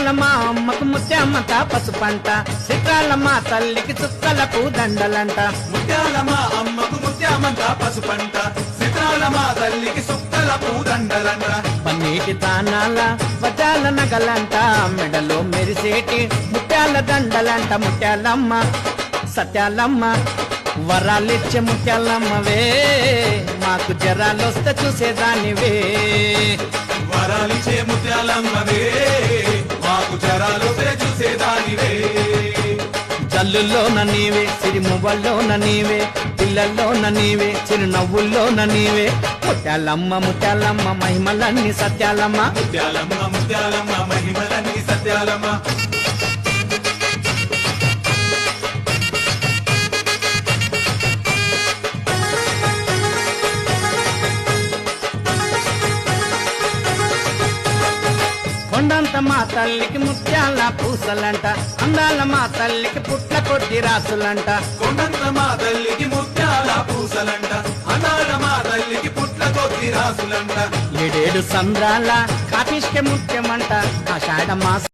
ముత్యాలమ్మ అమ్మకు ముత్యామంత పసుపంట, చిత్రాలమ్మ తల్లికి చుక్కలకు దండలంట. ముత్యాలమ్మ అమ్మకు ముత్యామంత పసుపంట, చిత్రాలమ్మ తల్లికి సుక్కలకు దండలంట. పన్నీటి తానాల వజాల నగలంట, మెడలో మెరిసేటి ముత్యాల దండలంట. ముత్యాలమ్మ సత్యాలమ్మ వరాలిచ్చే ముత్యాలమ్మవే, మాకు జరాలొస్తే చూసేదానివే. వరాలిచ్చే ముత్యాలమ్మవే, మాకు జరాలొస్తే చూసేదానివే. జల్లుల్లోన నీవే, సిరిమువ్వల్లోన నీవే, పిల్లల్లోన నీవే, చిరునవ్వుల్లోన నీవే. ముత్యాలమ్మ ముత్యాలమ్మ మహిమలన్నీ సత్యాలమ్మ. ముత్యాలమ్మ ముత్యాలమ్మ మహిమలన్నీ సత్యాలమ్మ. కొండంత మా తల్లికి ముత్యాల పూసలంట, అందాల మా తల్లికి పుట్ల కొద్ది రాసులంట. కొండంత మా తల్లికి ముత్యాల పూసలంట, అనాడ మా తల్లికి పుట్ల కొద్ది రాసులంట. ఏడేడు సంద్రాల కాపిష్క ముత్యమంట, ఆషాఢ మాస